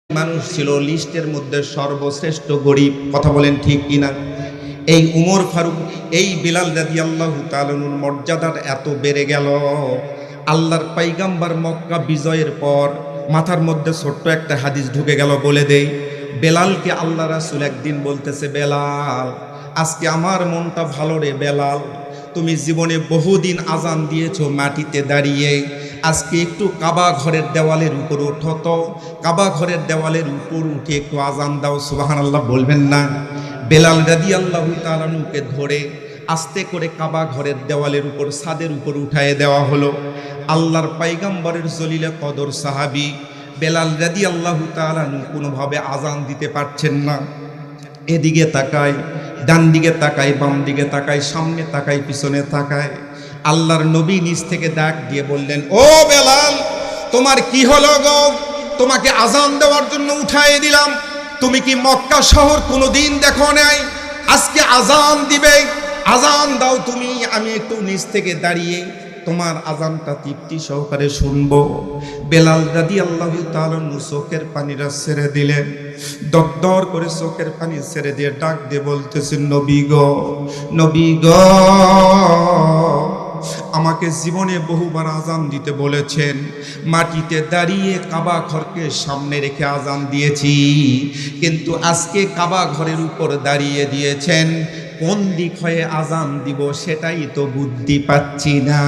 মানুষ ছিল লিস্টের মধ্যে সর্বশ্রেষ্ঠ গরিব, কথা বলেন ঠিক কিনা? এই উমর ফারুক, এই বিলাল রাদিয়াল্লাহু তাআলা আনহুর মর্যাদার এত বেড়ে গেল। আল্লাহর পয়গম্বর মক্কা বিজয়ের পর মাথার মধ্যে ছোট্ট একটা হাদিস ঢুকে গেল, বলে দেই। বেলালকে আল্লাহ রাসূল একদিন বলতেছে, বেলাল আজকে আমার মনটা ভালো রে বেলাল, তুমি জীবনে বহুদিন আজান দিয়েছো মাটিতে দাঁড়িয়ে, আজকে একটু কাবা ঘরের দেওয়ালের উপর ওঠো তো, কাবা ঘরের দেওয়ালের উপর উঠে একটু আজান দাও। সুবহানাল্লাহ বলবেন না? বেলাল রাদিয়াল্লাহু তাআলা আনহুকে ধরে আস্তে করে কাবা ঘরের দেওয়ালের উপর, ছাদের উপর উঠায়ে দেওয়া হলো। আল্লাহর পয়গম্বরের জলিলে কদর সাহাবী বেলাল রাদিয়াল্লাহু তাআলা আনহু কোনোভাবে আজান দিতে পারছেন না। এদিকে তাকায়, ডান দিকে তাকায়, বাম দিকে তাকায়, সামনে তাকায়, পিছনে তাকায়। আল্লাহর নবী নিজ থেকে ডাক দিয়ে বললেন, ও বেলাল তোমার কি হলো গো? তোমাকে আজান দেওয়ার জন্য উঠায়ে দিলাম, তুমি কি মক্কা শহর কোনোদিন দেখো নাই? আজকে আজান দিবে, আজান দাও তুমি, আমি একটু নিচ থেকে দাঁড়িয়ে তোমার আজানটা তৃপ্তি সহকারে শুনবো। বেলাল রাদিয়াল্লাহু তাআলা চোখের পানিটা ছেড়ে দিলেন, দরদর করে চোখের পানি ছেড়ে দিয়ে ডাক দিয়ে বলতেছেন, নবী গো, নবী গো, আমাকে জীবনে বহুবার আজান দিতে বলেছেন, মাটিতে দাঁড়িয়ে কাবা ঘরকে সামনে রেখে আজান দিয়েছি, কিন্তু আজকে কাবা ঘরের উপর দাঁড়িয়ে দিয়েছেন, কোন দিক হয়ে আজান দিব সেটাই তো বুদ্ধি পাচ্ছি না,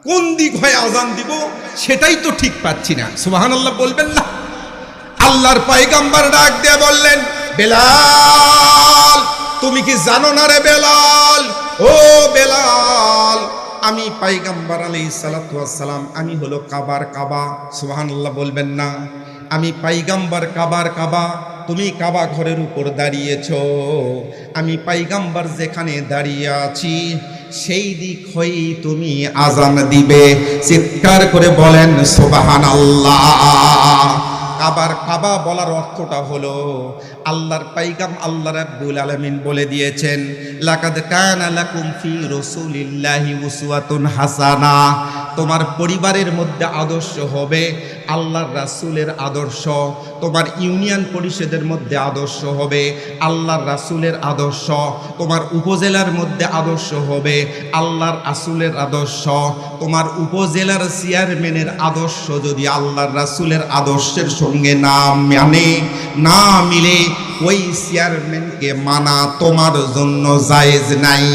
কোন দিক হয়ে আজান দিব সেটাই তো ঠিক পাচ্ছি না। সুবহানাল্লাহ বলবেন না? আল্লাহর পয়গম্বর ডাক দিয়ে বললেন, বেলাল তুমি কি জানো না রে বেলাল, ও বেলাল, আমি পয়গম্বর আলাইহিস সালাতু ওয়াস সালাম, আমি হলো কাবার কাবা। সুবহানাল্লাহ বলবেন না? আমি পয়গম্বর কাবার কাবা, তুমি কাবা ঘরের উপর দাঁড়িয়েছো, আমি পয়গম্বর যেখানে দাঁড়িয়ে আছি সেই দিক হয়েই তুমি আজান দিবে। চিৎকার করে বলেন সুবহানাল্লাহ। কাবার কাবা বলার অর্থটা হলো আল্লাহর পয়গম্বর আল্লাহ রাব্বুল আলামিন বলে দিয়েছেন, লাকাদ কানা লাকুম ফি রাসূলিল্লাহি উসওয়াতুন হাসানা, তোমার পরিবারের মধ্যে আদর্শ হবে আল্লাহর রাসূলের আদর্শ, তোমার ইউনিয়ন পরিষদের মধ্যে আদর্শ হবে আল্লাহর রাসূলের আদর্শ, তোমার উপজেলার মধ্যে আদর্শ হবে আল্লাহর রাসূলের আদর্শ, তোমার উপজেলার চেয়ারম্যানের আদর্শ যদি আল্লাহর রাসূলের আদর্শের সঙ্গে না মানে না মিলে, ওই চেয়ারম্যানকে মানা তোমার জন্য জায়েজ নাই।